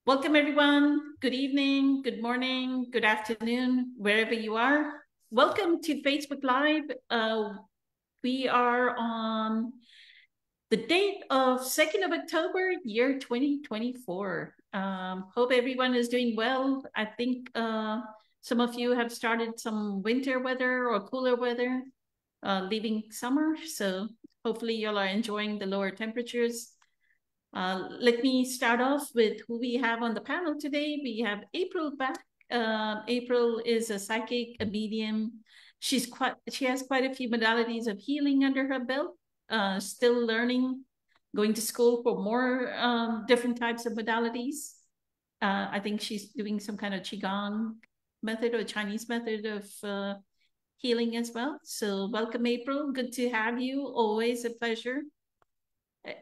Welcome, everyone. Good evening, good morning, good afternoon, wherever you are. Welcome to Facebook Live. We are on the date of 2nd of October, year 2024. Hope everyone is doing well. I think some of you have started some winter weather or cooler weather, leaving summer. So hopefully you all are enjoying the lower temperatures. Let me start off with who we have on the panel today. We have April back. April is a psychic, a medium. She has quite a few modalities of healing under her belt. Still learning, going to school for more different types of modalities. I think she's doing some kind of qigong method or Chinese method of healing as well. So welcome, April. Good to have you. Always a pleasure.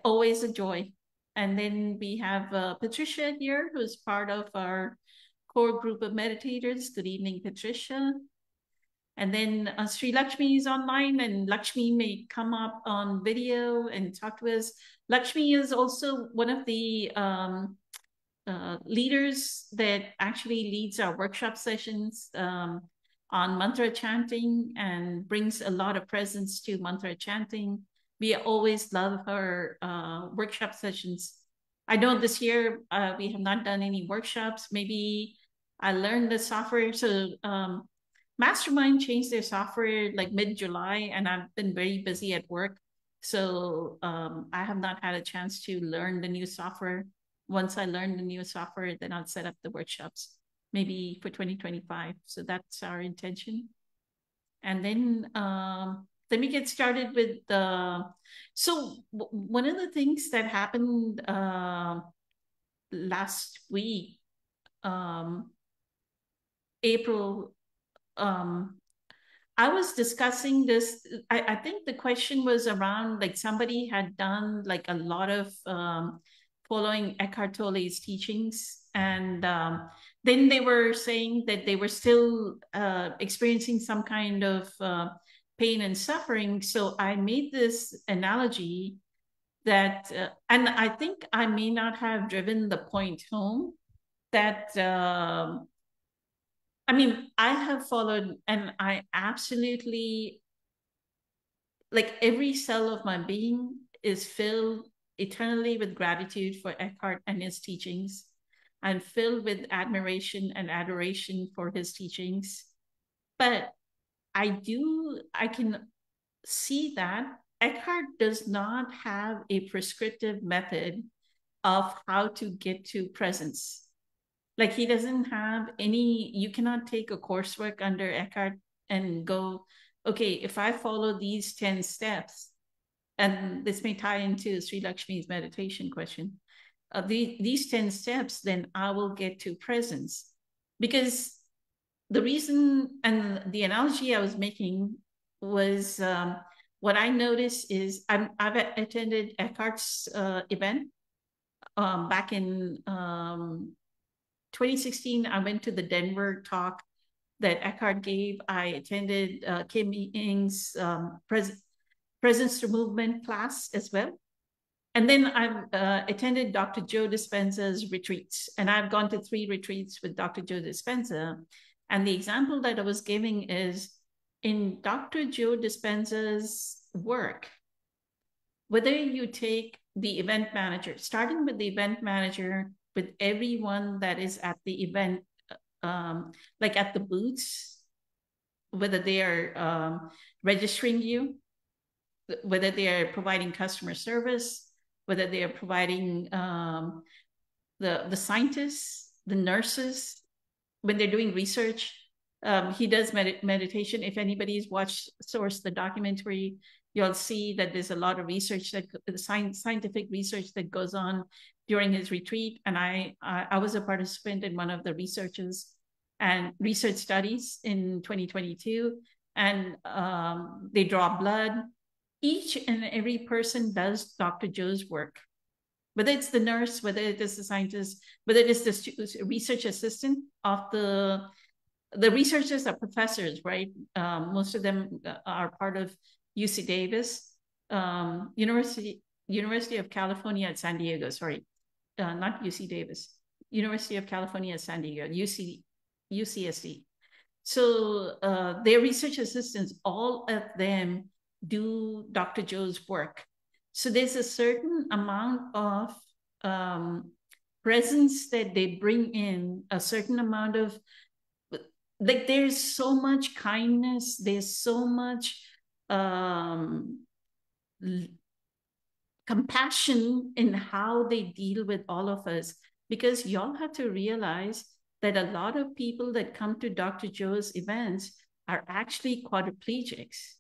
Always a joy. And then we have Patricia here, who's part of our core group of meditators. Good evening, Patricia. And then Sri Lakshmi is online, and Lakshmi may come up on video and talk to us. Lakshmi is also one of the leaders that actually leads our workshop sessions on mantra chanting and brings a lot of presence to mantra chanting. We always love her workshop sessions. I know this year we have not done any workshops. Maybe I learned the software. So Mastermind changed their software like mid-July, and I've been very busy at work. So I have not had a chance to learn the new software. Once I learn the new software, then I'll set up the workshops, maybe for 2025. So that's our intention. And then let me get started with one of the things that happened last week, April, I was discussing this. I think the question was around like somebody had done like a lot of following Eckhart Tolle's teachings, and then they were saying that they were still experiencing some kind of pain and suffering. So I made this analogy that, and I think I may not have driven the point home that. I mean, I have followed, and I absolutely, like every cell of my being is filled eternally with gratitude for Eckhart and his teachings. I'm filled with admiration and adoration for his teachings. But I can see that Eckhart does not have a prescriptive method of how to get to presence. Like he doesn't have any, you cannot take a coursework under Eckhart and go, okay, if I follow these 10 steps, and this may tie into Sri Lakshmi's meditation question, these 10 steps, then I will get to presence. Because the reason and the analogy I was making was what I noticed is I've attended Eckhart's event back in 2016. I went to the Denver talk that Eckhart gave. I attended Kim Ing's Presence to Movement class as well. And then I've attended Dr. Joe Dispenza's retreats, and I've gone to 3 retreats with Dr. Joe Dispenza. And the example that I was giving is in Dr. Joe Dispenza's work, whether you take the event manager, starting with the event manager, with everyone that is at the event, like at the booths, whether they are registering you, whether they are providing customer service, whether they are providing the scientists, the nurses, when they're doing research. He does meditation. If anybody's watched Source, the documentary, you'll see that there's a lot of research, that scientific research that goes on during his retreat. And I was a participant in one of the researches and research studies in 2022. And they draw blood. Each and every person does Dr. Joe's work, whether it's the nurse, whether it is the scientist, whether it is the research assistant of the researchers are professors, right? Most of them are part of UC Davis, University of California at San Diego, sorry, not UC Davis. University of California, San Diego, UCSD. So their research assistants, all of them do Dr. Joe's work. So there's a certain amount of presence that they bring in, a certain amount of, like, there's so much kindness, there's so much compassion in how they deal with all of us, because y'all have to realize that a lot of people that come to Dr. Joe's events are actually quadriplegics.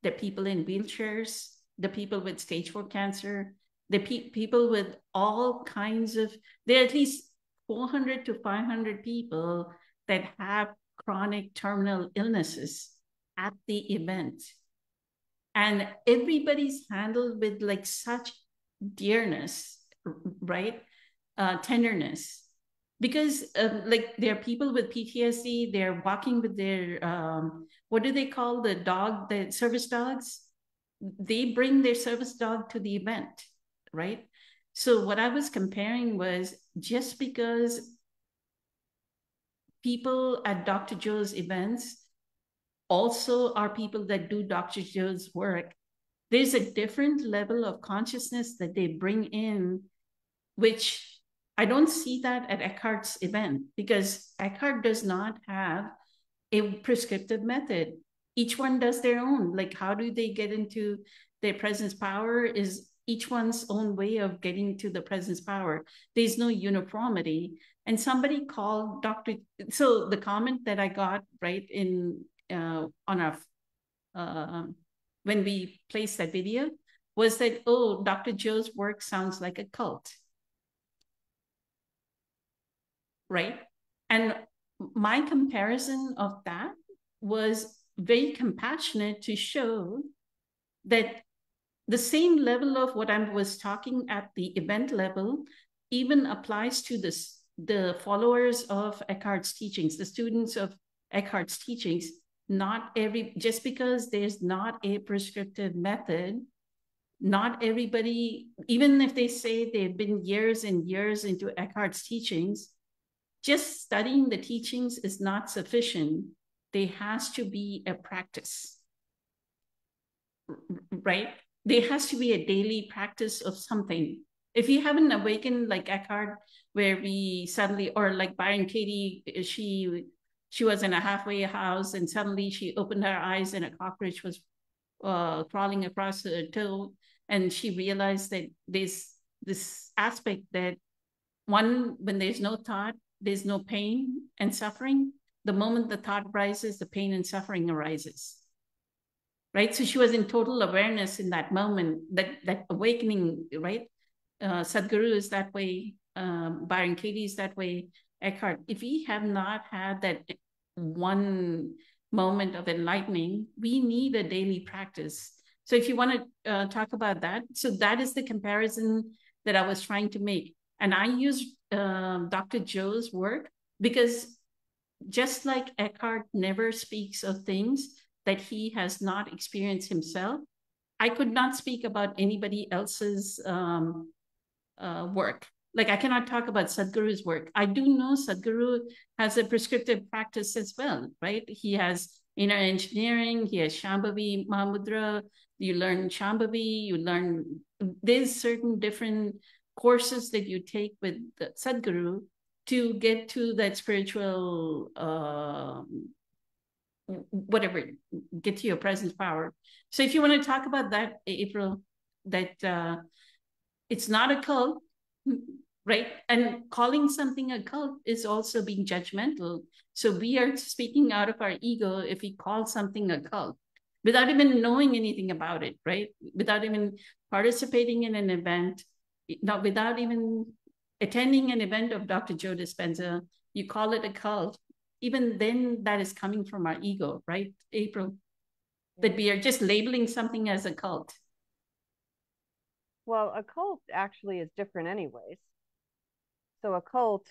The people in wheelchairs, the people with stage 4 cancer, the people with all kinds of, there are at least 400 to 500 people that have chronic terminal illnesses at the event. And everybody's handled with like such dearness, right? Tenderness. Because like there are people with PTSD, they're walking with their, what do they call the dog, the service dogs? They bring their service dog to the event, right? So what I was comparing was, just because people at Dr. Joe's events also are people that do Dr. Joe's work, there's a different level of consciousness that they bring in, which I don't see that at Eckhart's event, because Eckhart does not have a prescriptive method. Each one does their own. Like, how do they get into their presence power is each one's own way of getting to the presence power. There's no uniformity. And somebody called Dr. So the comment that I got right in on our when we placed that video was that, oh, Dr. Joe's work sounds like a cult, right? And my comparison of that was very compassionate to show that the same level of what I was talking at the event level even applies to the followers of Eckhart's teachings, the students of Eckhart's teachings. Not every, just because there's not a prescriptive method, not everybody, even if they say they've been years and years into Eckhart's teachings, just studying the teachings is not sufficient. There has to be a practice, right? There has to be a daily practice of something. If you haven't awakened like Eckhart, where we suddenly, or like Byron Katie, she was in a halfway house and suddenly she opened her eyes and a cockroach was crawling across her toe, and she realized that there's this aspect that, one, when there's no thought, there's no pain and suffering. The moment the thought rises, the pain and suffering arises, right? So she was in total awareness in that moment, that awakening, right? Sadhguru is that way, Byron Katie is that way, Eckhart. If we have not had that one moment of enlightening, we need a daily practice. So if you want to talk about that, so that is the comparison that I was trying to make. And I used Dr. Joe's work because, just like Eckhart never speaks of things that he has not experienced himself, I could not speak about anybody else's work. Like, I cannot talk about Sadhguru's work. I do know Sadhguru has a prescriptive practice as well, right? He has inner engineering, he has Shambhavi Mahamudra, you learn Shambhavi, you learn, there's certain different courses that you take with the Sadhguru to get to that spiritual, whatever, get to your presence power. So if you want to talk about that, April, that it's not a cult, right? And calling something a cult is also being judgmental. So we are speaking out of our ego if we call something a cult without even knowing anything about it, right? Without even participating in an event, not without even attending an event of Dr. Joe Dispenza, you call it a cult. Even then, that is coming from our ego, right, April? That we are just labeling something as a cult. Well, a cult actually is different anyways. So a cult,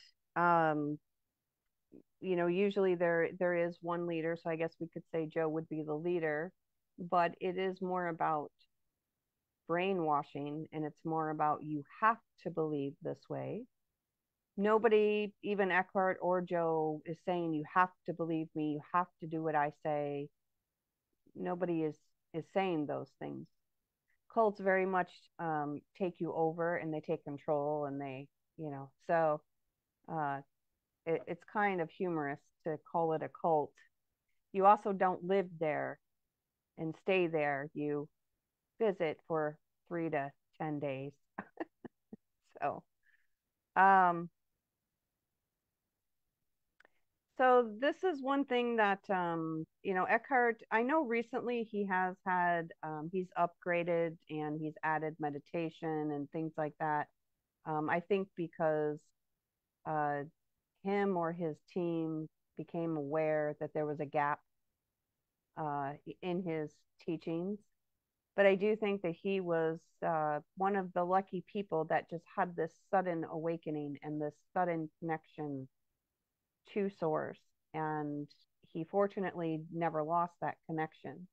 usually there is one leader. So I guess we could say Joe would be the leader, but it is more about brainwashing, and it's more about you have to believe this way. nobody, even Eckhart or Joe, is saying you have to believe me, you have to do what I say. Nobody is saying those things. Cults very much take you over, and they take control, and they, so uh, it's kind of humorous to call it a cult. You also don't live there and stay there. You visit for 3 to 10 days. So, um, so this is one thing that Eckhart. I know recently he has had he's upgraded and he's added meditation and things like that. I think because uh, him or his team became aware that there was a gap in his teachings. But I do think that he was one of the lucky people that just had this sudden awakening and this sudden connection to Source. And he fortunately never lost that connection.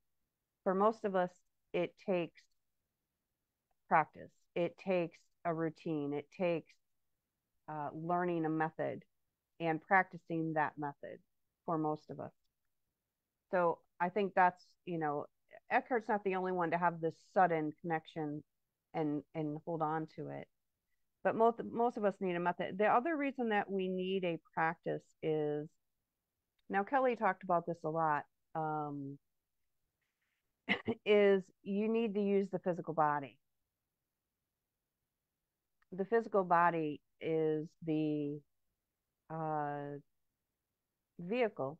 For most of us, it takes practice, it takes a routine, it takes learning a method and practicing that method for most of us. So I think that's, Eckhart's not the only one to have this sudden connection and hold on to it. But most of us need a method. The other reason that we need a practice is, now Kelly talked about this a lot, is you need to use the physical body. The physical body is the uh, vehicle.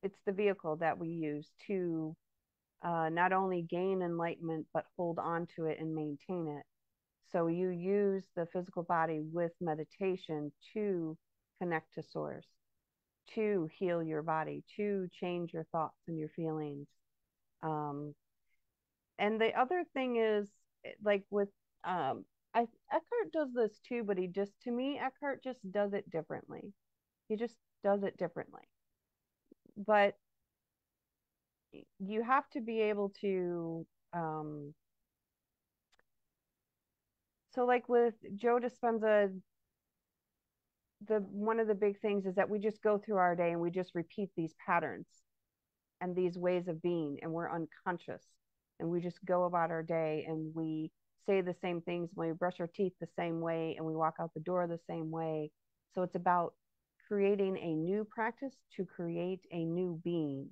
It's the vehicle that we use to not only gain enlightenment, but hold on to it and maintain it. So you use the physical body with meditation to connect to Source, to heal your body, to change your thoughts and your feelings. Um, and the other thing is, like with, Eckhart does this too, but he just, to me, Eckhart just does it differently. He just does it differently. But you have to be able to, so like with Joe Dispenza, the one of the big things is that we just go through our day and we just repeat these patterns and these ways of being, and we're unconscious, and we just go about our day and we say the same things, when we brush our teeth the same way and we walk out the door the same way. So it's about creating a new practice to create a new being.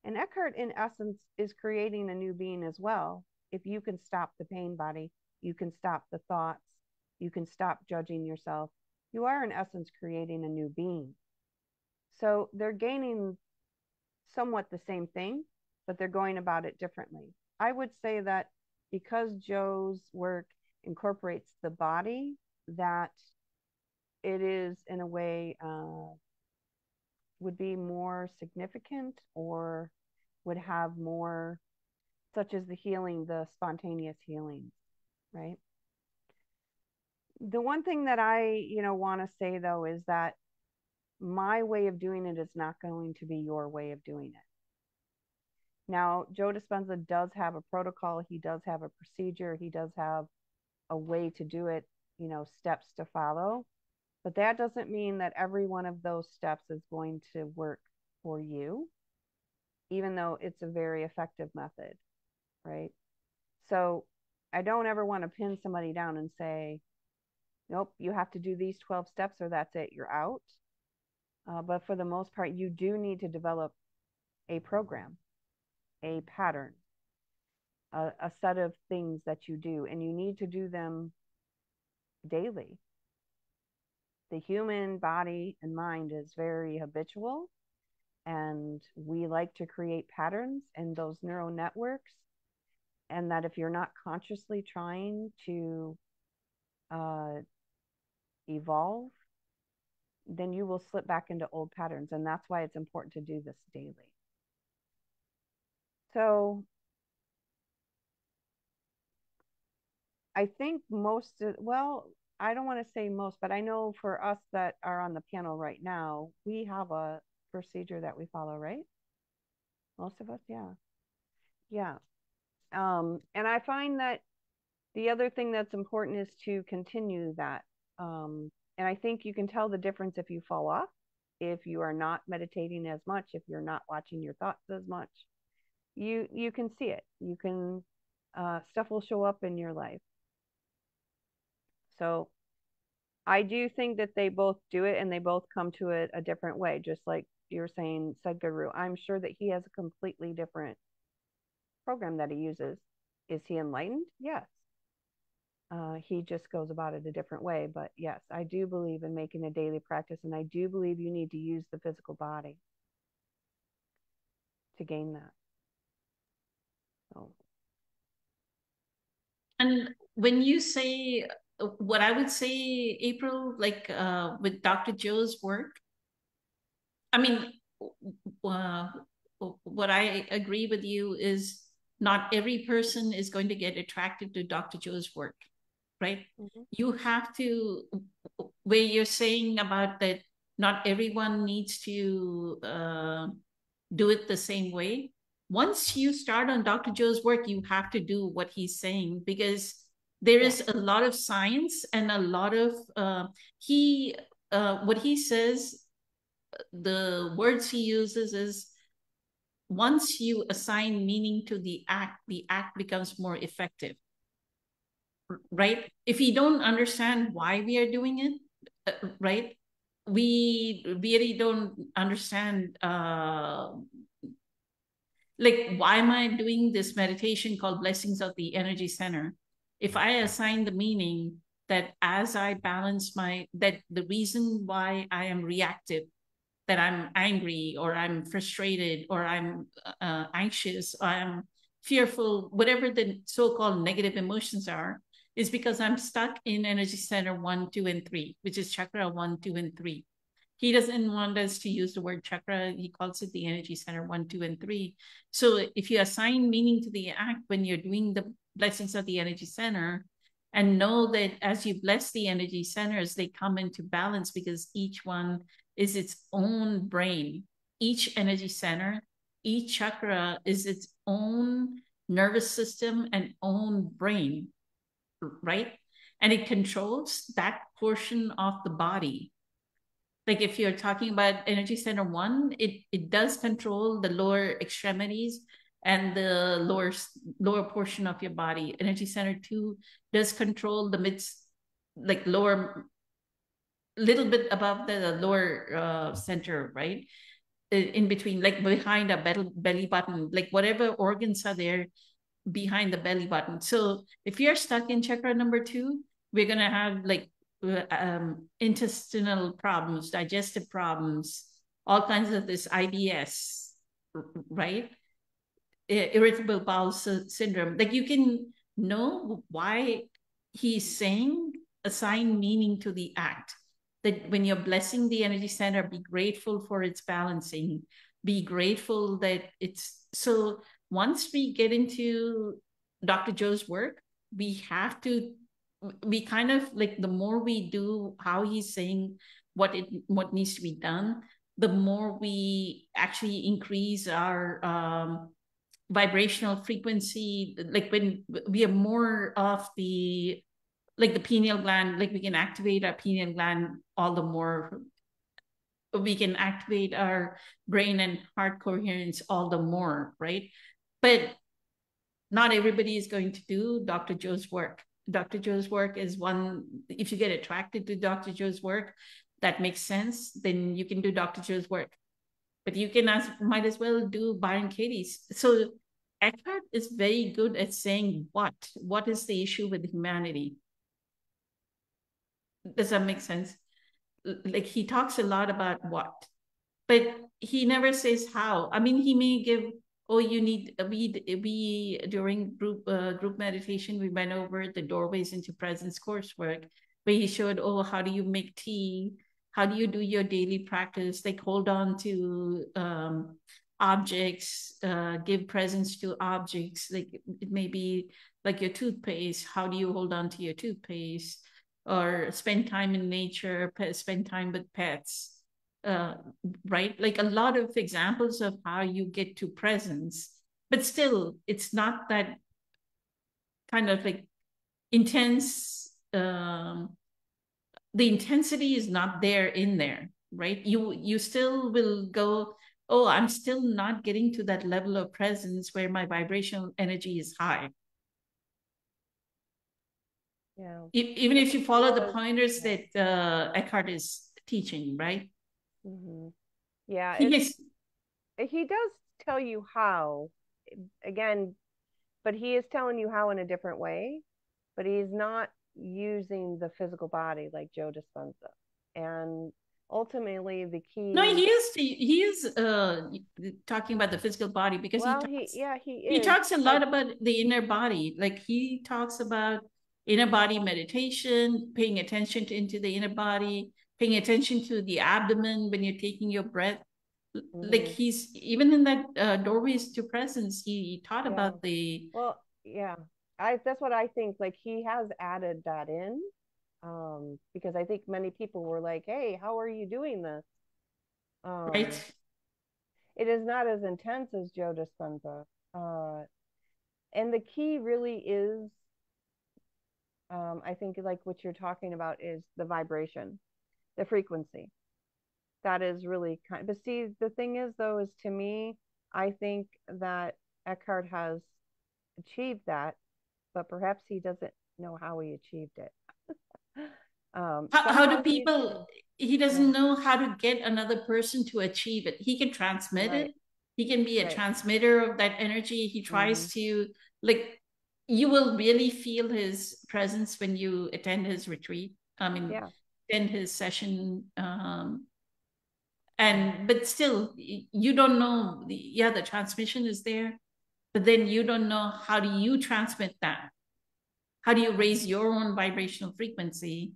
And Eckhart, in essence, is creating a new being as well. If you can stop the pain body, you can stop the thoughts, you can stop judging yourself, you are, in essence, creating a new being. So they're gaining somewhat the same thing, but they're going about it differently. I would say that because Joe's work incorporates the body, that it is, in a way, would be more significant, or would have more, such as the healing, the spontaneous healing, right? The one thing that I, want to say though is that my way of doing it is not going to be your way of doing it. Now, Joe Dispenza does have a protocol, he does have a procedure, he does have a way to do it, steps to follow. But that doesn't mean that every one of those steps is going to work for you, even though it's a very effective method, right? So I don't ever want to pin somebody down and say, nope, you have to do these 12 steps or that's it, you're out. But for the most part, you do need to develop a program, a pattern, a set of things that you do, and you need to do them daily. The human body and mind is very habitual, and we like to create patterns in those neural networks. And that if you're not consciously trying to uh, evolve, then you will slip back into old patterns. And that's why it's important to do this daily. So I think well, I don't want to say most, but I know for us that are on the panel right now, we have a procedure that we follow, right? Most of us, yeah. Yeah. And I find that the other thing that's important is to continue that. And I think you can tell the difference if you fall off, if you are not meditating as much, if you're not watching your thoughts as much. You can see it. You can stuff will show up in your life. So I do think that they both do it and they both come to it a different way, just like you're saying, Sadhguru. I'm sure that he has a completely different program that he uses. Is he enlightened? Yes. He just goes about it a different way. But yes, I do believe in making a daily practice, and I do believe you need to use the physical body to gain that. So. And when you say, what I would say, April, like with Dr. Joe's work, I mean, uh, what I agree with you is not every person is going to get attracted to Dr. Joe's work, right? Mm-hmm. You have to, where you're saying about that, not everyone needs to do it the same way. Once you start on Dr. Joe's work, you have to do what he's saying, because there is a lot of science and a lot of what he says, the words he uses is, once you assign meaning to the act becomes more effective, right? If you don't understand why we are doing it, right, we really don't understand like, why am I doing this meditation called Blessings of the Energy Center? If I assign the meaning that as I balance that the reason why I am reactive, that I'm angry or I'm frustrated or I'm anxious or I'm fearful, whatever the so-called negative emotions are, is because I'm stuck in energy center 1, 2, and 3, which is chakra 1, 2, and 3. He doesn't want us to use the word chakra. He calls it the energy center 1, 2, and 3. So if you assign meaning to the act when you're doing the blessings of the energy center, and know that as you bless the energy centers, they come into balance because each one is its own brain. Each energy center, each chakra is its own nervous system and own brain, right? And it controls that portion of the body. Like if you're talking about energy center 1, it does control the lower extremities and the lower portion of your body. Energy center 2 does control the like lower, little bit above the lower center, right? In between, like behind a belly button, like whatever organs are there behind the belly button. So if you're stuck in chakra number 2, we're gonna have like intestinal problems, digestive problems, all kinds of this IBS, right? Irritable bowel syndrome. Like you can know why he's saying assign meaning to the act. That when you're blessing the energy center, be grateful for its balancing, be grateful that it's so. Once we get into Dr. Joe's work, we have to, we kind of like, the more we do how he's saying what needs to be done, the more we actually increase our vibrational frequency. Like when we are more of the, like the pineal gland, like we can activate our pineal gland all the more. We can activate our brain and heart coherence all the more, right? But not everybody is going to do Dr. Joe's work. Dr. Joe's work is one, if you get attracted to Dr. Joe's work, that makes sense, then you can do Dr. Joe's work. But you can might as well do Byron Katie's. So Eckhart is very good at saying what is the issue with humanity. Does that make sense? Like he talks a lot about what, but he never says how. I mean, he may give, oh, you need, we during group meditation, we went over the doorways into presence coursework, where he showed, oh, how do you make tea? How do you do your daily practice? Like hold on to objects, give presence to objects. Like it may be like your toothpaste. How do you hold on to your toothpaste? Or spend time in nature, spend time with pets, right? Like a lot of examples of how you get to presence, but still it's not that kind of like intense the intensity is not there in there, right? You still will go, oh, I'm still not getting to that level of presence where my vibrational energy is high. Yeah. Even if you follow the pointers that Eckhart is teaching, right? Mm-hmm. Yeah, he does tell you how, again, but he is telling you how in a different way, but he's not using the physical body like Joe Dispenza. And ultimately the key, no, he is talking about the physical body, because well, he is, talks a lot about the inner body. Like he talks about inner body meditation, paying attention into the inner body, paying attention to the abdomen when you're taking your breath. Like he's even in that doorways to presence, he taught about the, well, yeah, that's what I think. Like he has added that in, because I think many people were like, hey, how are you doing this? right? It is not as intense as Joe Dispenza. And the key really is, I think, like what you're talking about is the vibration, the frequency. That is really kind. But see, the thing is, though, is to me, I think that Eckhart has achieved that, but perhaps he doesn't know how he achieved it. How do people, he doesn't know how to get another person to achieve it. He can transmit it. He can be a transmitter of that energy. He tries to, like, you will really feel his presence when you attend his retreat. I mean, attend his session. But still, you don't know, the transmission is there, but then you don't know how do you transmit that? How do you raise your own vibrational frequency?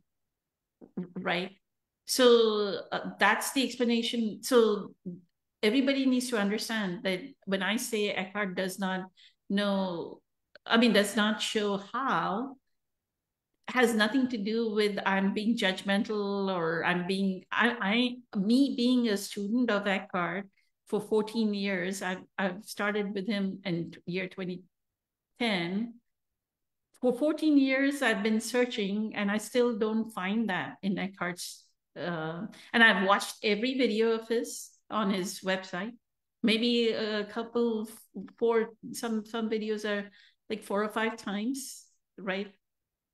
Right. So that's the explanation. So everybody needs to understand that when I say Eckhart does not know, I mean, does not show how, has nothing to do with I'm being judgmental, or me being a student of Eckhart for 14 years. I've started with him in year 2010. For 14 years, I've been searching, and I still don't find that in Eckhart's. And I've watched every video of his on his website. Maybe a couple, some videos are like 4 or 5 times, right?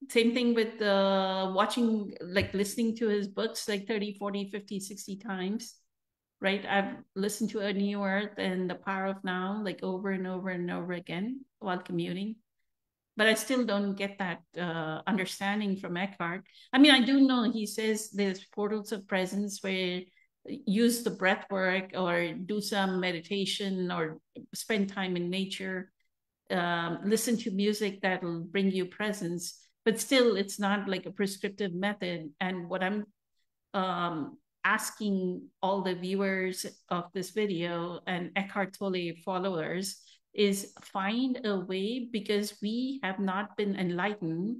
Same thing with watching, like listening to his books like 30, 40, 50, 60 times, right? I've listened to A New Earth and The Power of Now like over and over and over again while commuting. But I still don't get that understanding from Eckhart. I mean, I do know he says there's portals of presence where use the breath work or do some meditation or spend time in nature, listen to music that'll bring you presence. But still, it's not like a prescriptive method. And what I'm asking all the viewers of this video and Eckhart Tolle followers is find a way, because we have not been enlightened.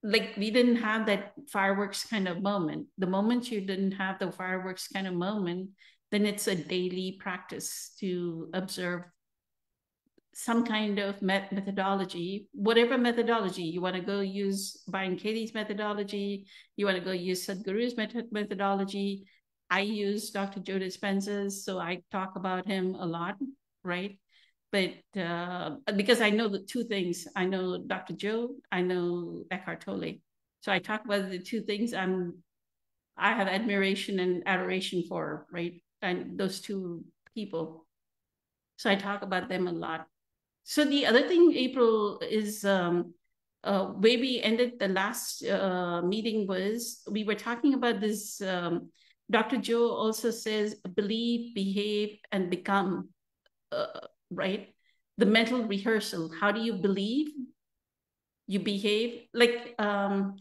Like we didn't have that fireworks kind of moment. The moment you didn't have the fireworks kind of moment, then it's a daily practice to observe some kind of methodology, whatever methodology you want to go use. Byron Katie's methodology, you want to go use Sadhguru's methodology. I use Dr. Joe Dispenza's, so I talk about him a lot, right? But because I know the 2 things, I know Dr. Joe, I know Eckhart Tolle. So I talk about the 2 things I have admiration and adoration for, right? And those 2 people. So I talk about them a lot. So the other thing, April, is where we ended the last meeting was we were talking about this. Dr. Joe also says believe, behave, and become, right? The mental rehearsal. How do you believe? You behave. Like,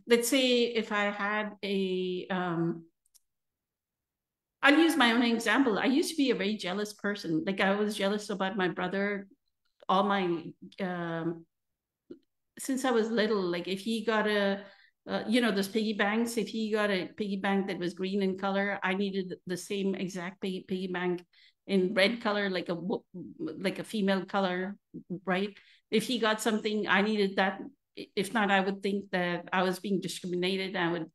let's say if I had I'll use my own example. I used to be a very jealous person. Like I was jealous about my brother all my since I was little. Like if he got a those piggy banks, if he got a piggy bank that was green in color, I needed the same exact piggy bank in red color, like a female color, right? If he got something, I needed that If not, I would think that I was being discriminated. I would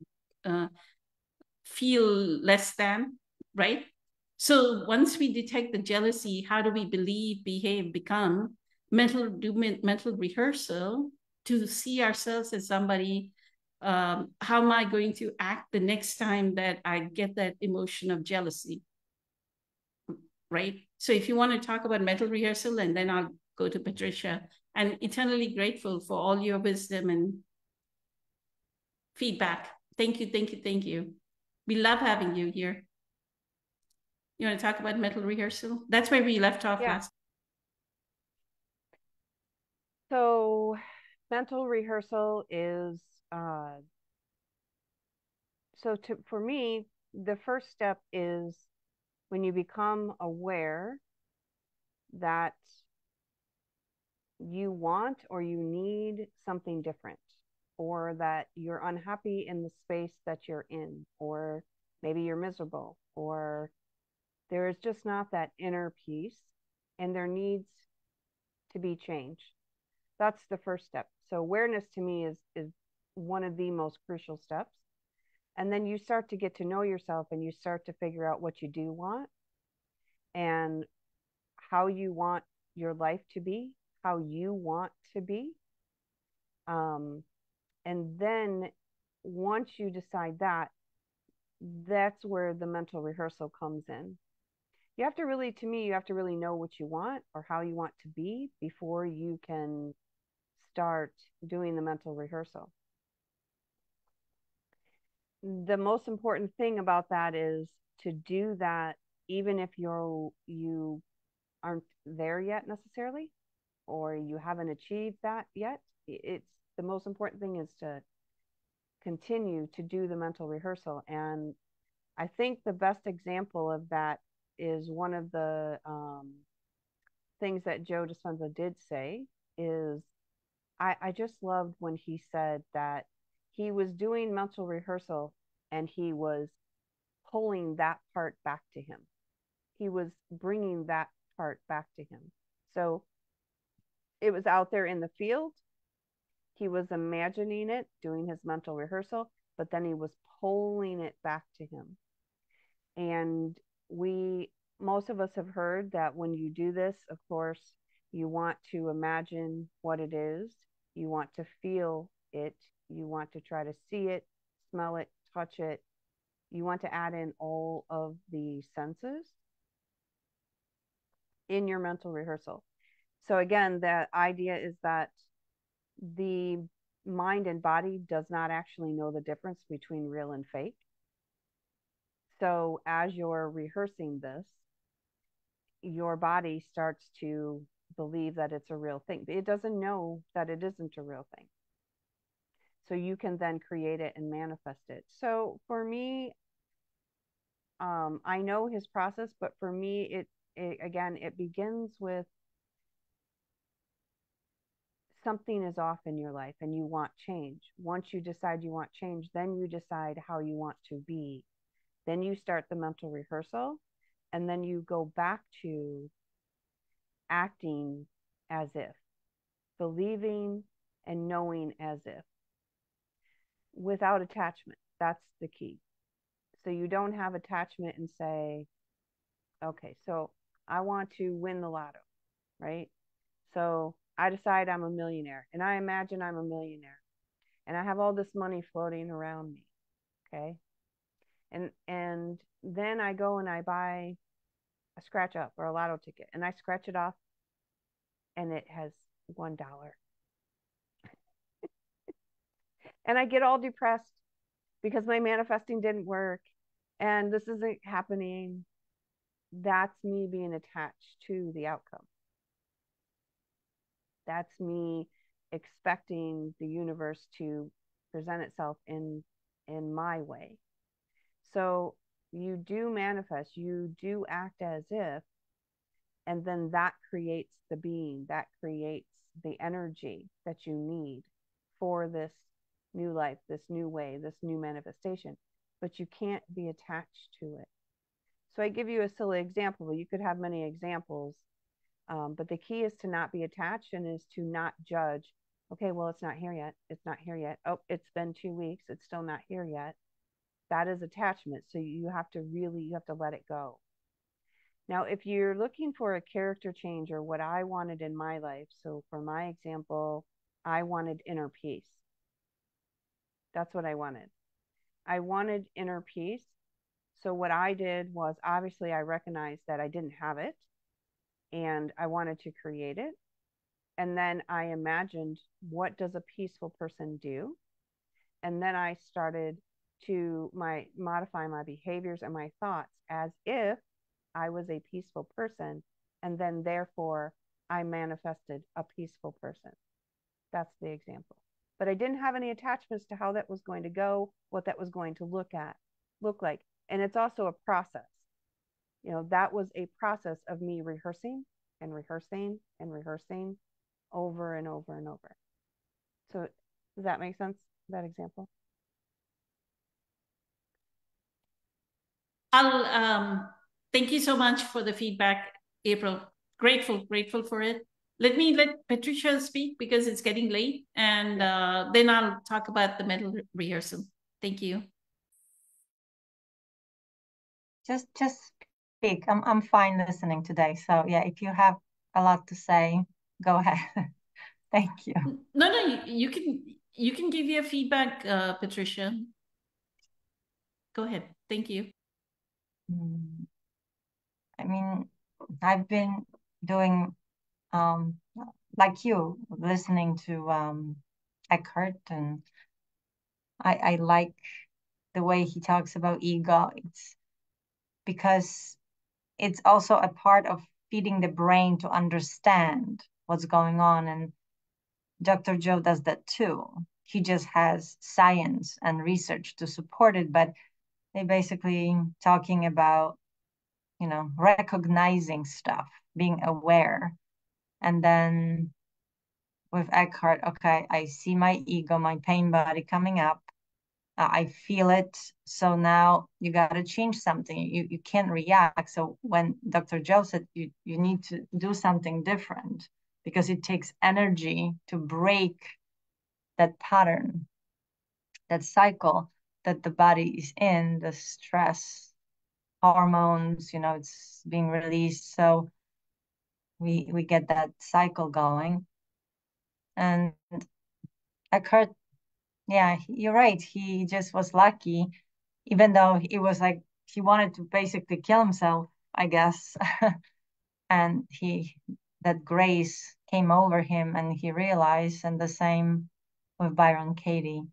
feel less than, right? So once we detect the jealousy, how do we believe, behave, become mental rehearsal to see ourselves as somebody? How am I going to act the next time that I get that emotion of jealousy? Right? So if you want to talk about mental rehearsal, and then I'll go to Patricia. I'm eternally grateful for all your wisdom and feedback. Thank you, thank you, thank you. We love having you here. You want to talk about mental rehearsal? That's where we left off last. So mental rehearsal is, for me, the first step is when you become aware that you want or you need something different, or that you're unhappy in the space that you're in, or maybe you're miserable, or there is just not that inner peace and there needs to be change. That's the first step. So awareness to me is one of the most crucial steps. And then you start to get to know yourself and you start to figure out what you do want and how you want your life to be, how you want to be. And then once you decide that, that's where the mental rehearsal comes in. You have to really, to me, you have to really know what you want or how you want to be before you can start doing the mental rehearsal. The most important thing about that is to do that even if you aren't there yet necessarily, or you haven't achieved that yet. It's the most important thing is to continue to do the mental rehearsal. And I think the best example of that is one of the things that Joe Dispenza did say is I just loved when he said that he was doing mental rehearsal and he was pulling that part back to him. He was bringing that part back to him. So it was out there in the field. He was imagining it, doing his mental rehearsal, but then he was pulling it back to him. And most of us have heard that when you do this, of course, you want to imagine what it is, you want to feel it, you want to try to see it, smell it, touch it. You want to add in all of the senses in your mental rehearsal. So again, the idea is that the mind and body does not actually know the difference between real and fake. So as you're rehearsing this, your body starts to believe that it's a real thing. It doesn't know that it isn't a real thing. So you can then create it and manifest it. So for me, I know his process, but for me, it begins with something is off in your life and you want change. Once you decide you want change, then you decide how you want to be. Then you start the mental rehearsal, and then you go back to acting as if, believing and knowing as if, without attachment. That's the key. So you don't have attachment and say, okay, so I want to win the lotto, right? So I decide I'm a millionaire and I imagine I'm a millionaire and I have all this money floating around me. Okay. And then I go and I buy a scratch up or a lotto ticket and I scratch it off and it has $1. And I get all depressed because my manifesting didn't work and this isn't happening. That's me being attached to the outcome. That's me expecting the universe to present itself in my way. So you do manifest, you do act as if, and then that creates the being, that creates the energy that you need for this new life, this new way, this new manifestation. But you can't be attached to it. So I give you a silly example. You could have many examples, but the key is to not be attached and is to not judge Okay, well, it's not here yet. It's not here yet. Oh, it's been 2 weeks. It's still not here yet. That is attachment. So you have to let it go. Now, if you're looking for a character change or what I wanted in my life, so for my example, I wanted inner peace. That's what I wanted. I wanted inner peace. So what I did was obviously I recognized that I didn't have it and I wanted to create it. And then I imagined, what does a peaceful person do? And then I started to modify my behaviors and my thoughts as if I was a peaceful person. And then therefore I manifested a peaceful person. That's the example. But I didn't have any attachments to how that was going to go, what that was going to look like. And it's also a process. That was a process of me rehearsing and rehearsing and rehearsing over and over and over. So does that make sense, that example? I'll thank you so much for the feedback, April. Grateful for it. Let Patricia speak because it's getting late, and then I'll talk about the mental rehearsal. Thank you. Just speak. I'm fine listening today. So yeah, if you have a lot to say, go ahead. Thank you. No, you can give your feedback, Patricia. Go ahead. Thank you. I mean, I've been doing like you, listening to Eckhart, and I like the way he talks about ego. It's because it's also a part of feeding the brain to understand what's going on. And Dr. Joe does that too. He just has science and research to support it, but they basically talking about, recognizing stuff, being aware. And then with Eckhart, okay, I see my ego, my pain body coming up. I feel it. So now you got to change something. You can't react. So when Dr. Joe said you need to do something different because it takes energy to break that pattern, that cycle that the body is in, the stress hormones, it's being released. So we get that cycle going. And Eckhart, yeah, you're right. He just was lucky, even though it was like he wanted to basically kill himself, I guess. And that grace came over him and he realized, and the same with Byron Katie.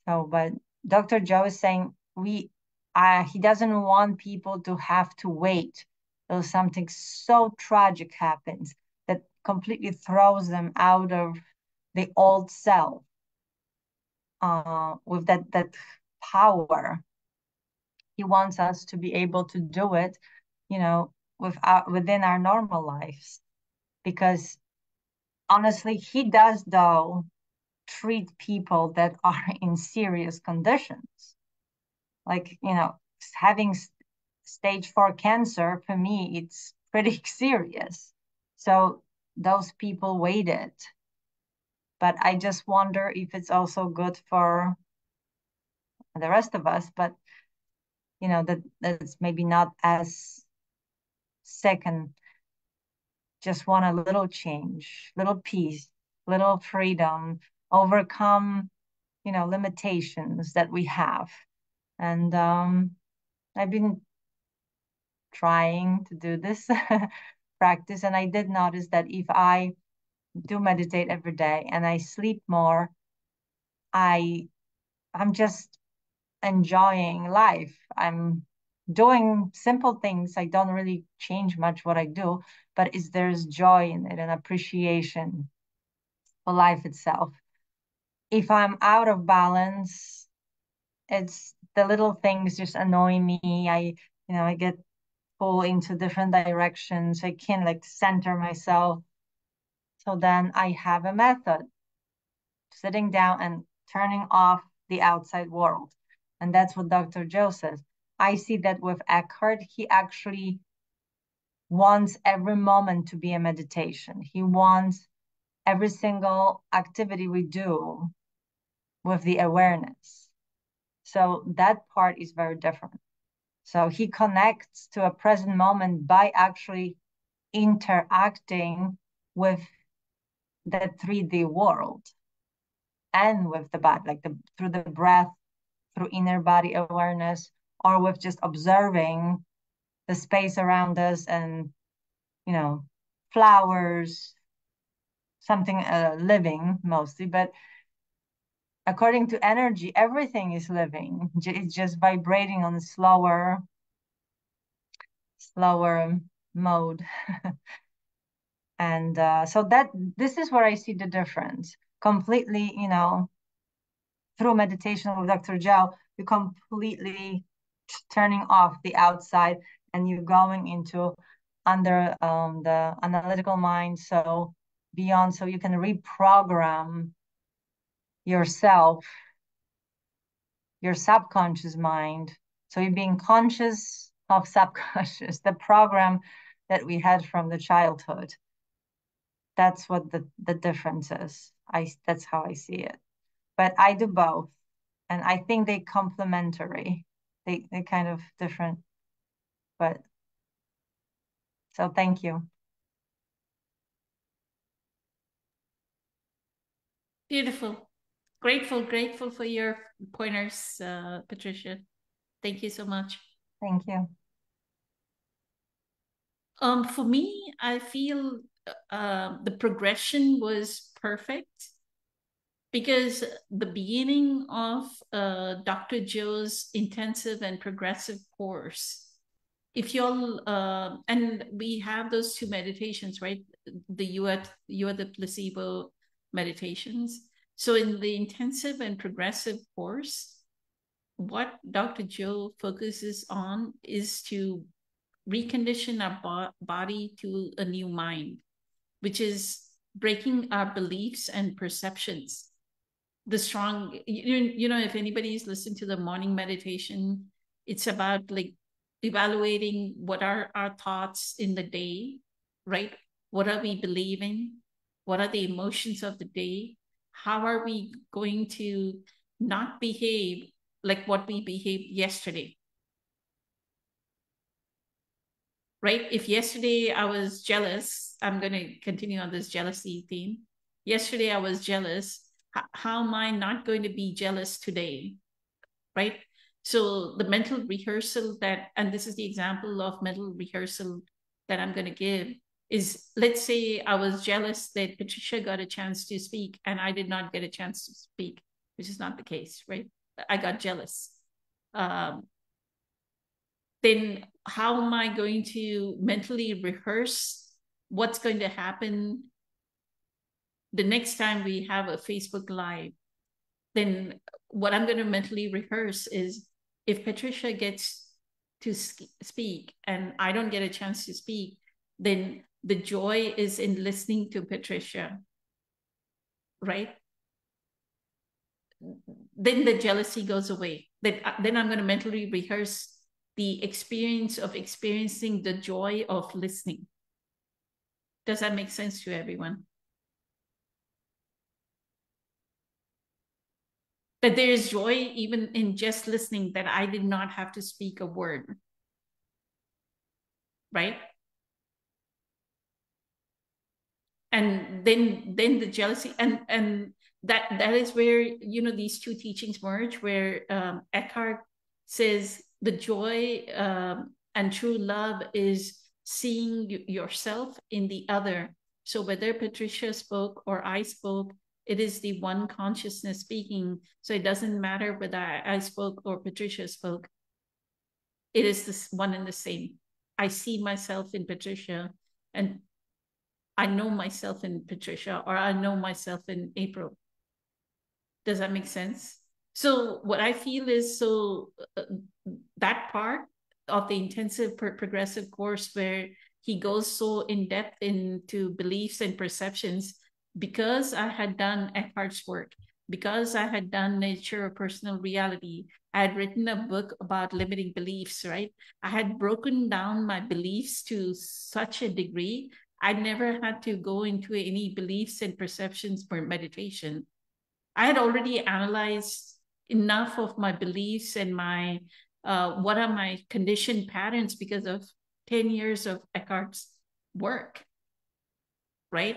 So, but Dr. Joe is saying he doesn't want people to have to wait till something so tragic happens that completely throws them out of the old self with that power. He wants us to be able to do it, within our normal lives. Because honestly, he does, though, treat people that are in serious conditions. Like, having stage 4 cancer, for me, it's pretty serious. So those people waited. But I just wonder if it's also good for the rest of us, but that's maybe not as sick and just want a little change, little peace, little freedom, overcome, limitations that we have. And I've been trying to do this practice, and I did notice that if I do meditate every day and I sleep more, I'm just enjoying life. I'm doing simple things. I don't really change much what I do, but there's joy in it and appreciation for life itself. If I'm out of balance, it's the little things just annoy me. I get pulled into different directions. I can't like center myself. So then I have a method, sitting down and turning off the outside world. And that's what Dr. Joe says. I see that with Eckhart, he actually wants every moment to be a meditation. He wants every single activity we do with the awareness. So that part is very different. So he connects to a present moment by actually interacting with the 3D world and with the body, like through the breath, through inner body awareness, or with just observing the space around us and, flowers, something living mostly. But according to energy, everything is living. It's just vibrating on a slower mode. And so this is where I see the difference completely, through meditation with Dr. Joe, you're completely turning off the outside and you're going into under the analytical mind, so beyond, so you can reprogram yourself, your subconscious mind. So you're being conscious of subconscious, the program that we had from the childhood. That's what the difference is. That's how I see it. But I do both, and I think they complementary. They kind of different, but so thank you. Beautiful. Grateful for your pointers, Patricia. Thank you so much. Thank you. For me, I feel the progression was perfect because the beginning of Dr. Joe's intensive and progressive course, if you'll, and we have those two meditations, right? You are the placebo meditations. So in the intensive and progressive course, what Dr. Joe focuses on is to recondition our body to a new mind, which is breaking our beliefs and perceptions. The strong, if anybody's listened to the morning meditation, it's about like evaluating what are our thoughts in the day, right? What are we believing? What are the emotions of the day? How are we going to not behave like what we behaved yesterday? Right? If yesterday I was jealous, I'm going to continue on this jealousy theme. Yesterday I was jealous. How am I not going to be jealous today? Right? So the mental rehearsal and this is the example of mental rehearsal that I'm going to give, is let's say I was jealous that Patricia got a chance to speak and I did not get a chance to speak, which is not the case, right? I got jealous. Then how am I going to mentally rehearse what's going to happen the next time we have a Facebook Live? Then what I'm going to mentally rehearse is, if Patricia gets to speak and I don't get a chance to speak, then the joy is in listening to Patricia, right? Then the jealousy goes away. Then I'm going to mentally rehearse the experience of experiencing the joy of listening. Does that make sense to everyone? That there is joy even in just listening, that I did not have to speak a word, right? And then the jealousy, and that is where, these two teachings merge, where Eckhart says the joy and true love is seeing yourself in the other. So whether Patricia spoke or I spoke, it is the one consciousness speaking. So it doesn't matter whether I spoke or Patricia spoke. It is this one and the same. I see myself in Patricia, and I know myself in Patricia, or I know myself in April. Does that make sense? So what I feel is, that part of the intensive progressive course where he goes so in depth into beliefs and perceptions, because I had done Eckhart's work, because I had done Nature of Personal Reality, I had written a book about limiting beliefs, right? I had broken down my beliefs to such a degree. I never had to go into any beliefs and perceptions for meditation. I had already analyzed enough of my beliefs and my what are my conditioned patterns because of 10 years of Eckhart's work, right?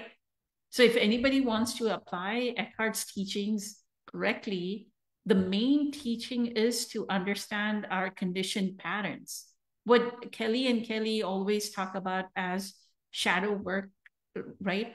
So if anybody wants to apply Eckhart's teachings correctly, the main teaching is to understand our conditioned patterns. What Kelly and Kelly always talk about as shadow work, right?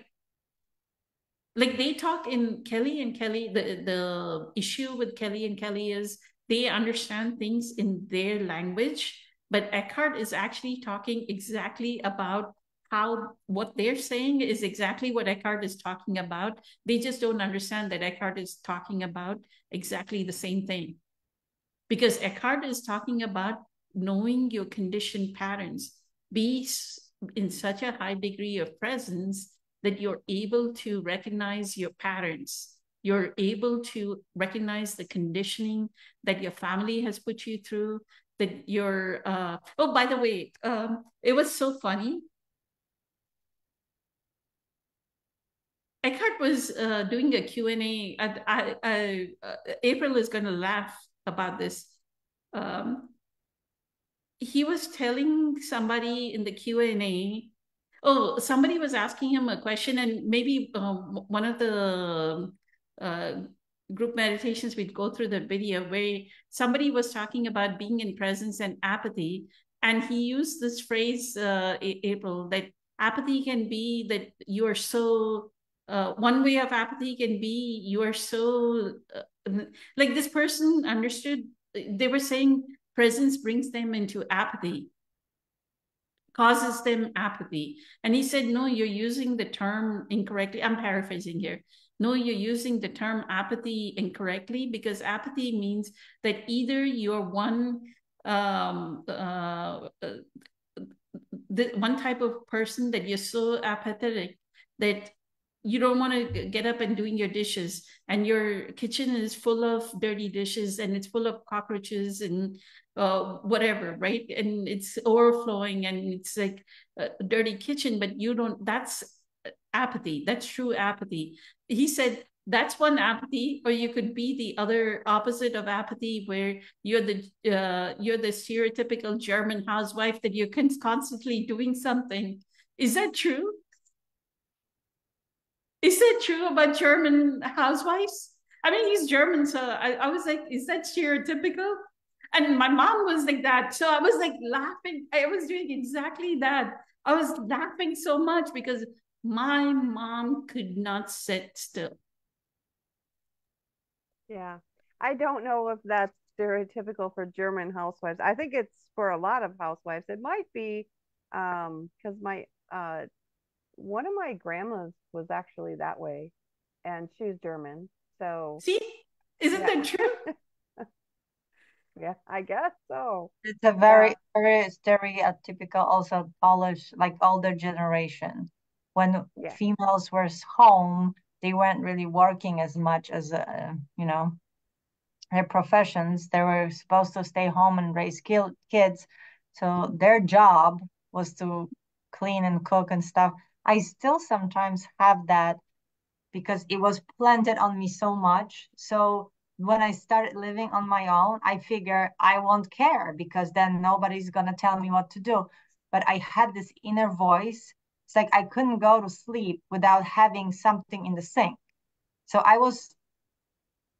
Like they talk in Kelly and Kelly, the issue with Kelly and Kelly is they understand things in their language, but Eckhart is actually talking exactly about how what they're saying is exactly what Eckhart is talking about. They just don't understand that Eckhart is talking about exactly the same thing. Because Eckhart is talking about knowing your conditioned patterns, be in such a high degree of presence that you're able to recognize your patterns. You're able to recognize the conditioning that your family has put you through, that you're, oh, by the way, it was so funny. Eckhart was doing a Q&A. April is going to laugh about this. He was telling somebody in the Q&A, oh, somebody was asking him a question, and maybe one of the group meditations, we'd go through the video where somebody was talking about being in presence and apathy. And he used this phrase, April, that apathy can be that you are so, one way of apathy can be you are so, like this person understood, they were saying presence brings them into apathy, causes them apathy. And he said, no, you're using the term incorrectly. I'm paraphrasing here. No, you're using the term apathy incorrectly, because apathy means that either you're one the one type of person that you're so apathetic that you don't want to get up and doing your dishes, and your kitchen is full of dirty dishes and it's full of cockroaches and whatever, right? And it's overflowing and it's like a dirty kitchen, but you don't, that's apathy. That's true apathy. He said that's one apathy, or you could be the other opposite of apathy, where you're the stereotypical German housewife that you're constantly doing something. Is that true? Is that true about German housewives? I mean, he's German, so I was like, is that stereotypical? And my mom was like that. So I was like laughing. I was doing exactly that. I was laughing so much because my mom could not sit still. Yeah. I don't know if that's stereotypical for German housewives. I think it's for a lot of housewives. It might be because my one of my grandmas was actually that way, and she's German. So See, isn't yeah. that true? Yeah, I guess so. It's a very, very stereotypical, also Polish, like older generation. When Yeah. females were home, they weren't really working as much as, their professions. They were supposed to stay home and raise kids. So their job was to clean and cook and stuff. I still sometimes have that because it was planted on me so much. So when I started living on my own, I figure I won't care because then nobody's going to tell me what to do. But I had this inner voice. It's like I couldn't go to sleep without having something in the sink. So I was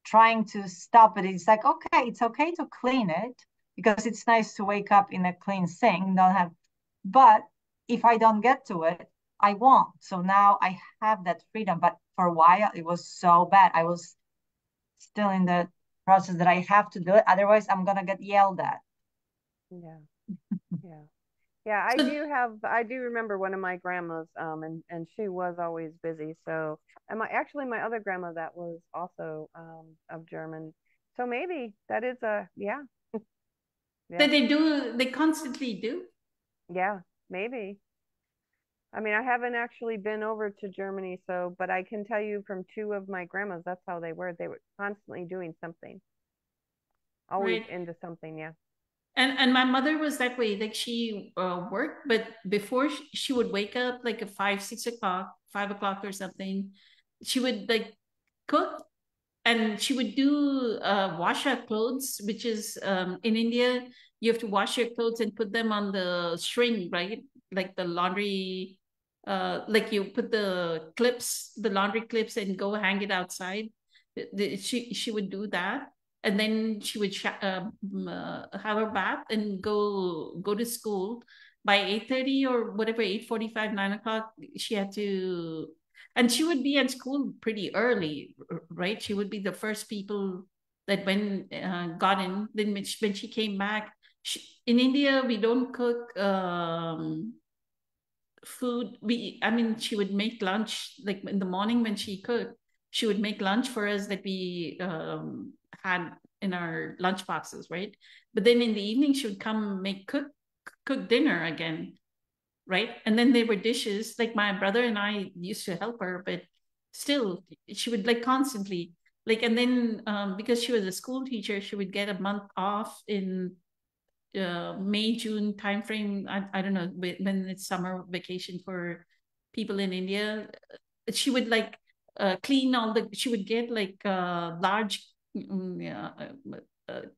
trying to stop it. It's like, okay, it's okay to clean it because it's nice to wake up in a clean sink, don't have, but if I don't get to it, I won't. So now I have that freedom. But for a while, it was so bad. I was still in the process that I have to do it. Otherwise, I'm going to get yelled at. Yeah. Yeah. Yeah, I do remember one of my grandmas, and she was always busy. So, and my other grandma that was also of German. So maybe that is yeah. Yeah. That they constantly do. Yeah, maybe. I mean, I haven't actually been over to Germany, so, but I can tell you from two of my grandmas, that's how they were. They were constantly doing something, always Right. into something. Yeah. And my mother was that way. Like she worked, but before she would wake up like at 5, 6 o'clock, 5 o'clock or something, she would like cook, and she would do wash her clothes, which is in India, you have to wash your clothes and put them on the string, right? Like the laundry, like you put the clips, the laundry clips, and go hang it outside. She would do that, and then she would have her bath and go to school by 8:30 or whatever, 8:45, 9 o'clock. She had to, and she would be at school pretty early, right? She would be the first people that when got in. Then when she came back, in India we don't cook food. I mean, she would make lunch like in the morning when she cooked. She would make lunch for us that we had in our lunch boxes, right? But then in the evening she would come cook dinner again, right? And then there were dishes. Like my brother and I used to help her, but still, she would like constantly like. And then because she was a school teacher, she would get a month off in May, June timeframe. I don't know when it's summer vacation for people in India. She would like clean all the. She would get like large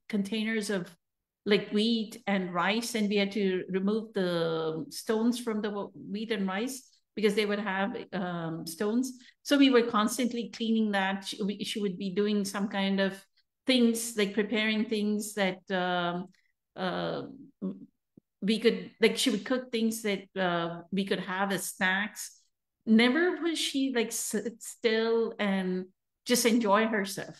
containers of like wheat and rice, and we had to remove the stones from the wheat and rice because they would have stones. So we were constantly cleaning that. She would be doing some kind of things like preparing things that uh, we could, like she would cook things that we could have as snacks. Never was she like sit still and just enjoy herself.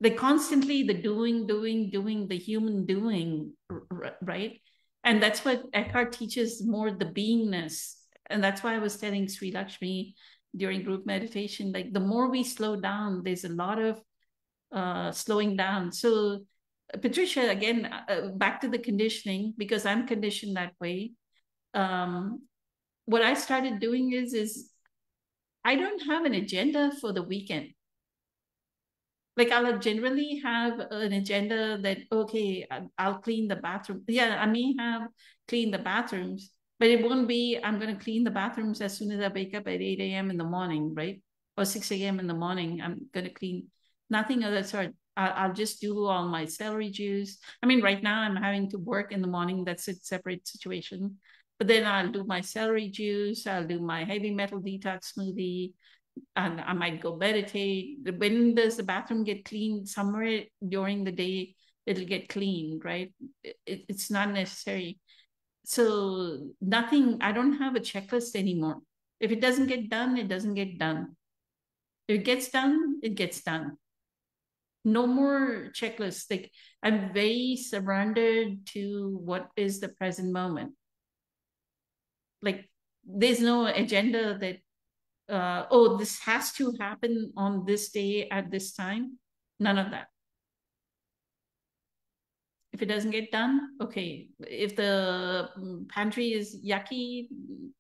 Like constantly the doing, the human doing, right? And that's what Eckhart teaches, more the beingness. And that's why I was telling Sri Lakshmi during group meditation, like the more we slow down, there's a lot of slowing down. So Patricia, again, back to the conditioning, because I'm conditioned that way. What I started doing is I don't have an agenda for the weekend. Like I'll generally have an agenda that, okay, I'll clean the bathroom. Yeah, I may have cleaned the bathrooms, but it won't be, I'm going to clean the bathrooms as soon as I wake up at 8 a.m. in the morning, right? Or 6 a.m. in the morning, I'm going to clean. Nothing of that sort. I'll just do all my celery juice. I mean, right now I'm having to work in the morning. That's a separate situation. But then I'll do my celery juice. I'll do my heavy metal detox smoothie, and I might go meditate. When does the bathroom get cleaned? Somewhere during the day, it'll get cleaned, right? It's not necessary. So nothing, I don't have a checklist anymore. If it doesn't get done, it doesn't get done. If it gets done, it gets done. No more checklists. Like I'm very surrendered to what is the present moment. Like there's no agenda that oh, this has to happen on this day at this time. None of that. If it doesn't get done, okay. If the pantry is yucky,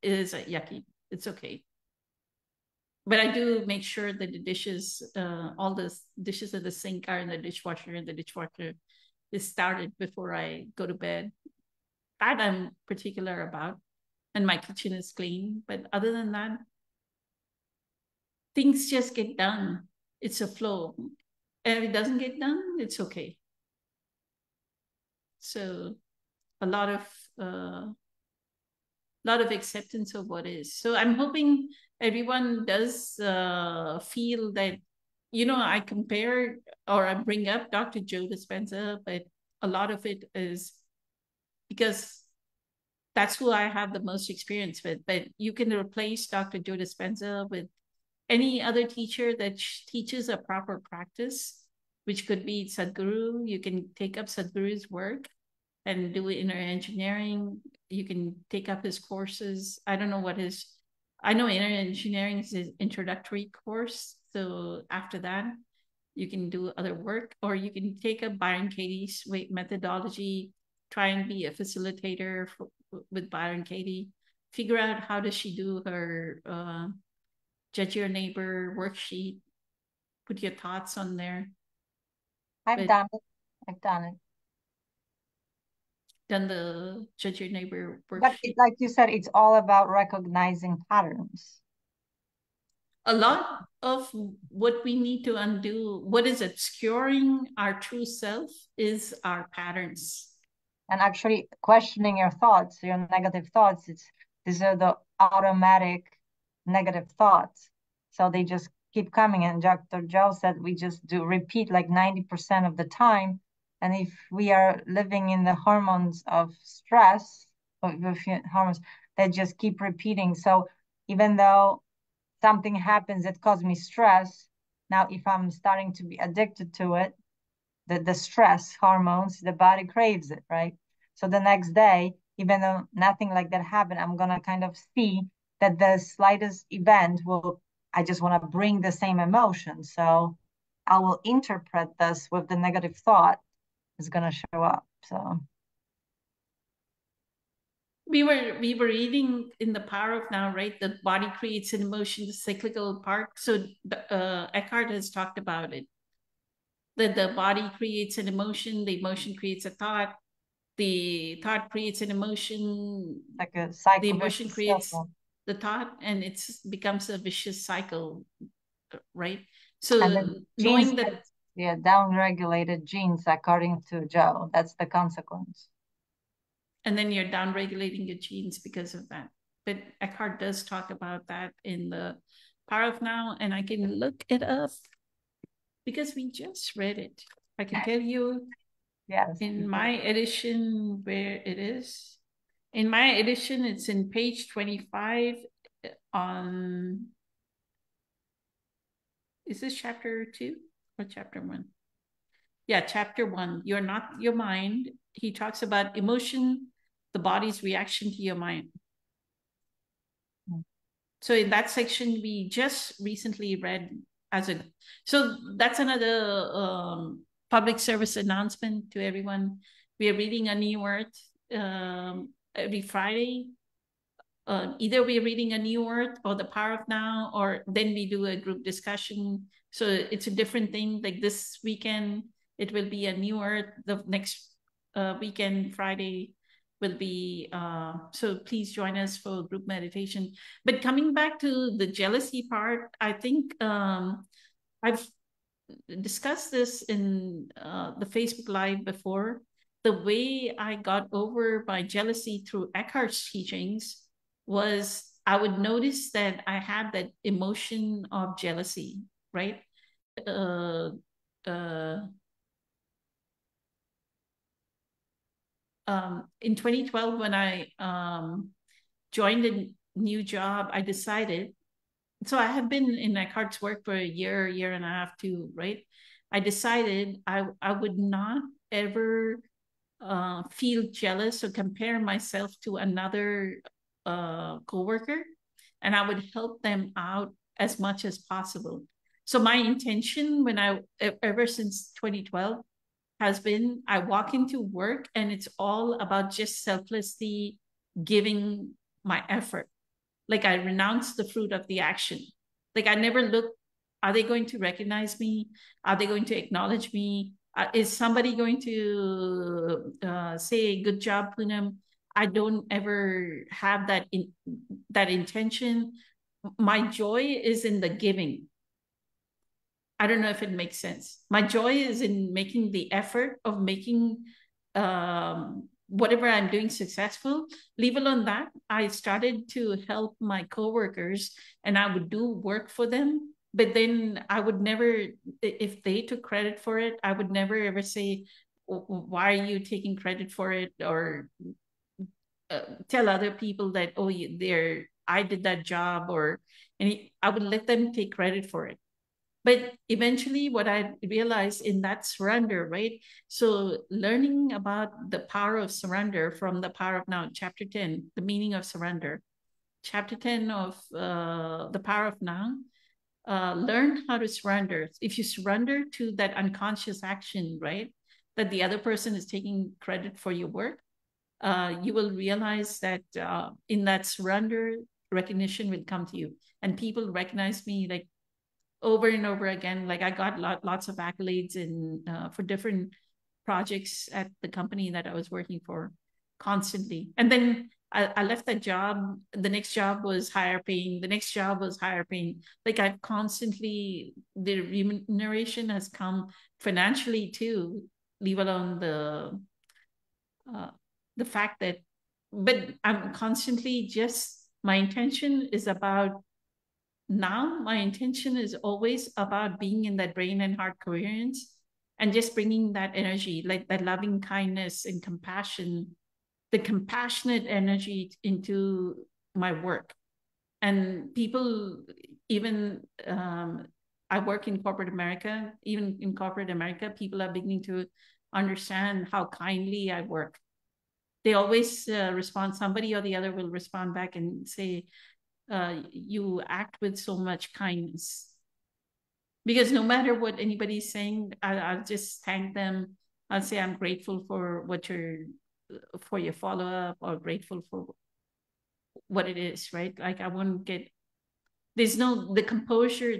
it is yucky. It's okay. But I do make sure that the dishes, all the dishes in the sink are in the dishwasher, and the dishwasher is started before I go to bed. That I'm particular about. And my kitchen is clean. But other than that, things just get done. It's a flow. And if it doesn't get done, it's okay. So a lot of acceptance of what is. So I'm hoping everyone does feel that, you know, I compare or I bring up Dr. Joe Dispenza, but a lot of it is because that's who I have the most experience with. But you can replace Dr. Joe Dispenza with any other teacher that teaches a proper practice, which could be Sadhguru. You can take up Sadhguru's work and do inner engineering. You can take up his courses. I don't know what his, I know inner engineering is his introductory course. So after that, you can do other work, or you can take up Byron Katie's methodology, try and be a facilitator with Byron Katie, figure out how does she do her judge your neighbor worksheet, put your thoughts on there. I've done it. done the Judge Your Neighbor But worksheet. like you said, it's all about recognizing patterns. A lot of what we need to undo, what is obscuring our true self, is our patterns. And actually questioning your thoughts, your negative thoughts, these are the automatic negative thoughts. So they just keep coming. And Dr. Joe said we just do repeat like 90% of the time. And if we are living in the hormones of stress, hormones that just keep repeating. So even though something happens that caused me stress, now if I'm starting to be addicted to it, the stress hormones, the body craves it, right? So the next day, even though nothing like that happened, I'm gonna kind of see that the slightest event will, I just want to bring the same emotion. So I will interpret this with the negative thought is gonna show up. So we were reading in The Power of Now, right? The body creates an emotion, the cyclical part. So Eckhart has talked about it. That the body creates an emotion, the emotion creates a thought, the thought creates an emotion, like a cycle, the emotion creates the thought, and it becomes a vicious cycle, right? So knowing that, yeah, down-regulated genes, according to Joe, that's the consequence. And then you're down-regulating your genes because of that. But Eckhart does talk about that in The Power of Now, and I can look it up because we just read it. I can tell you, yes, in my edition where it is. In my edition, it's in page 25 on, is this chapter 2 or chapter 1? Yeah, chapter 1. You're not your mind. He talks about emotion, the body's reaction to your mind. So in that section, we just recently read so that's another public service announcement to everyone. We are reading A New Earth every Friday. Either we're reading A New Earth or The Power of Now, or then we do a group discussion. So it's a different thing. Like this weekend, it will be A New Earth. The next weekend, Friday, will be, so please join us for group meditation. But coming back to the jealousy part, I think I've discussed this in the Facebook Live before. The way I got over my jealousy through Eckhart's teachings was I would notice that I had that emotion of jealousy, right? In 2012, when I joined a new job, I decided, so I have been in Eckhart's work for a year and a half too, right? I decided I would not ever feel jealous or compare myself to another coworker, and I would help them out as much as possible. So my intention ever since 2012 has been, I walk into work and it's all about just selflessly giving my effort. Like I renounce the fruit of the action. Like I never look, are they going to recognize me? Are they going to acknowledge me? Is somebody going to say, good job, Poonam? I don't ever have that intention. My joy is in the giving. I don't know if it makes sense. My joy is in making the effort of making whatever I'm doing successful. Leave alone that, I started to help my coworkers and I would do work for them. But then I would never, if they took credit for it, I would never ever say, why are you taking credit for it? Or tell other people that, oh, I did that job, I would let them take credit for it. But eventually what I realized in that surrender, right? So learning about the power of surrender from The Power of Now, chapter 10, the meaning of surrender, chapter 10 of The Power of Now, learn how to surrender. If you surrender to that unconscious action, right? That the other person is taking credit for your work, you will realize that in that surrender, recognition will come to you. And people recognize me like over and over again. Like I got lots of accolades for different projects at the company that I was working for. constantly. And then I left that job. The next job was higher paying. The next job was higher paying. Like I've constantly, the remuneration has come financially too, leave alone the fact that, but I'm constantly just, my intention is about, now my intention is always about being in that brain and heart coherence and just bringing that energy, like that loving kindness and compassion, the compassionate energy into my work. And people, even I work in corporate America, even in corporate America, people are beginning to understand how kindly I work. They always respond, somebody or the other will respond back and say, you act with so much kindness. Because no matter what anybody's saying, I'll just thank them. I'll say I'm grateful for what for your follow-up, or grateful for what it is, right? Like I won't get, there's no, the composure,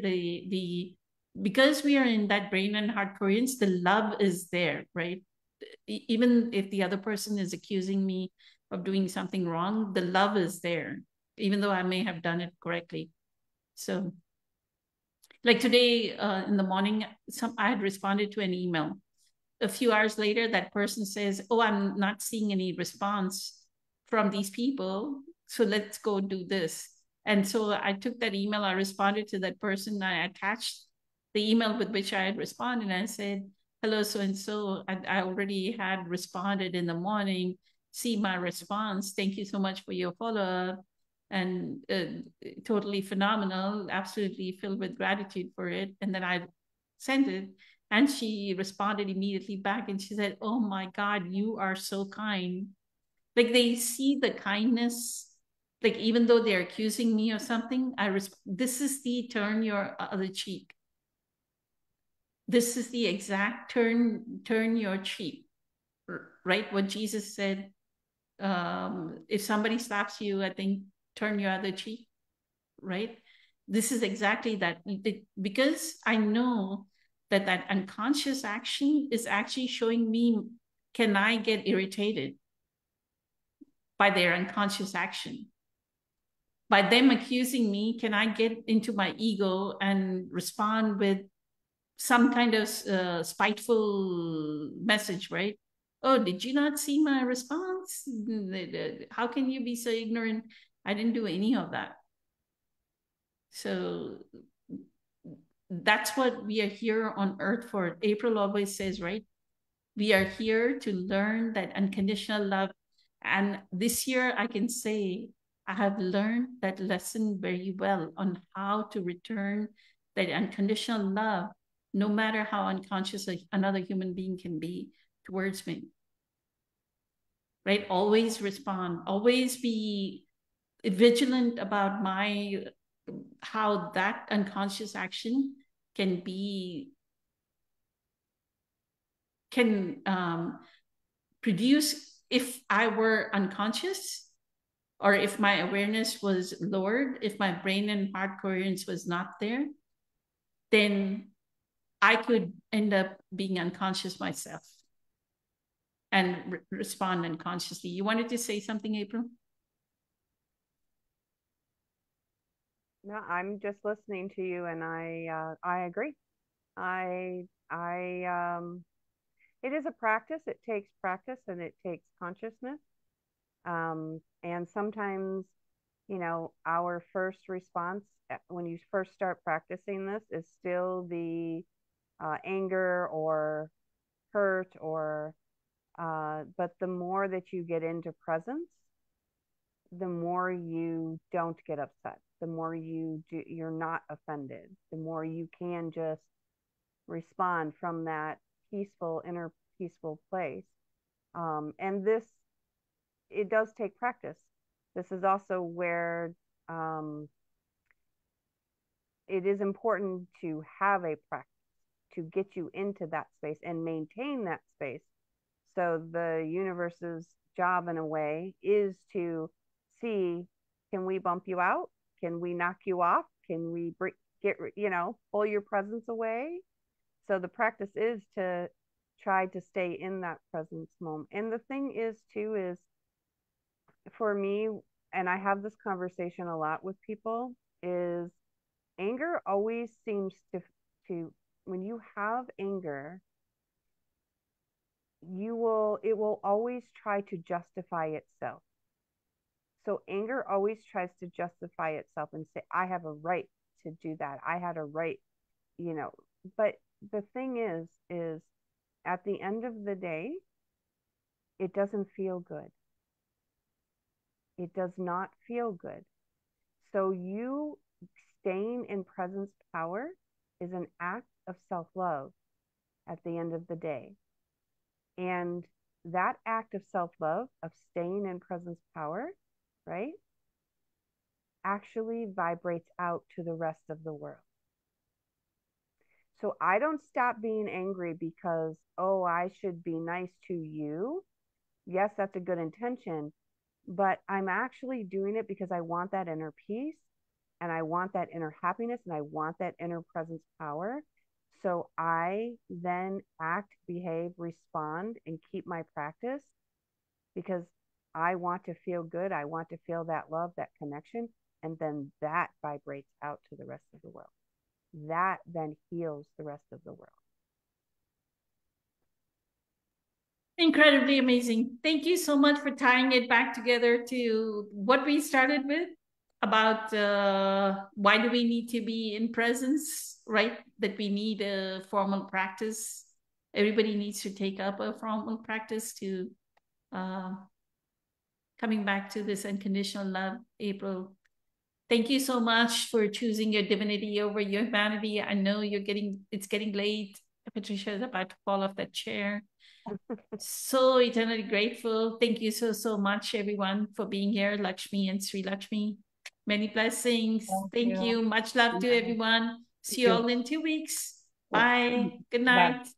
because we are in that brain and heart coherence, the love is there, right? Even if the other person is accusing me of doing something wrong, the love is there, even though I may have done it correctly. So like today in the morning, I had responded to an email. A few hours later, that person says, oh, I'm not seeing any response from these people, so let's go do this. And so I took that email, I responded to that person, I attached the email with which I had responded, and I said, hello, so-and-so, I already had responded in the morning, see my response, thank you so much for your follow-up, and totally phenomenal, absolutely filled with gratitude for it. And then I sent it, and she responded immediately back, and she said, oh my God, you are so kind. Like they see the kindness, like even though they're accusing me of something, this is the turn your other cheek. This is the exact turn your cheek, right? What Jesus said, if somebody slaps you, I think turn your other cheek, right? This is exactly that. Because I know that that unconscious action is actually showing me, can I get irritated by their unconscious action? By them accusing me, can I get into my ego and respond with some kind of spiteful message, right? Oh, did you not see my response? How can you be so ignorant? I didn't do any of that. So that's what we are here on earth for. April always says, right? We are here to learn that unconditional love. And this year I can say I have learned that lesson very well on how to return that unconditional love, no matter how unconscious another human being can be towards me. Right? Always respond, always be vigilant about how that unconscious action can produce, if I were unconscious, or if my awareness was lowered, if my brain and heart coherence was not there, then I could end up being unconscious myself and respond unconsciously. You wanted to say something, April? No, I'm just listening to you, and I agree. It is a practice. It takes practice, and it takes consciousness. And sometimes, our first response when you first start practicing this is still the anger or hurt, but the more that you get into presence, the more you don't get upset, the more you're not offended, the more you can just respond from that inner peaceful place. And it does take practice. This is also where it is important to have a practice to get you into that space and maintain that space. So the universe's job, in a way, is to see, can we bump you out? Can we knock you off? Can we pull your presence away? So the practice is to try to stay in that presence moment. And the thing is too, is for me, and I have this conversation a lot with people, is anger always seems to when you have anger, it will always try to justify itself. So anger always tries to justify itself and say, I have a right to do that. I had a right, you know. But the thing is at the end of the day, it doesn't feel good. It does not feel good. So you staying in presence power is an act of self-love at the end of the day. And that act of self-love, of staying in presence power, right, actually vibrates out to the rest of the world. So I don't stop being angry because, oh, I should be nice to you. Yes, that's a good intention, but I'm actually doing it because I want that inner peace and I want that inner happiness and I want that inner presence power. So I then act, behave, respond, and keep my practice because I want to feel good. I want to feel that love, that connection, and then that vibrates out to the rest of the world. That then heals the rest of the world. Incredibly amazing. Thank you so much for tying it back together to what we started with about why do we need to be in presence, right? That we need a formal practice. Everybody needs to take up a formal practice to coming back to this unconditional love. April, thank you so much for choosing your divinity over your humanity. I know it's getting late. Patricia is about to fall off that chair. So eternally grateful. Thank you so much, everyone, for being here. Lakshmi and Sri Lakshmi. Many blessings. Thank you. Much love to everyone. See you all in 2 weeks. Bye. Good night. Bye.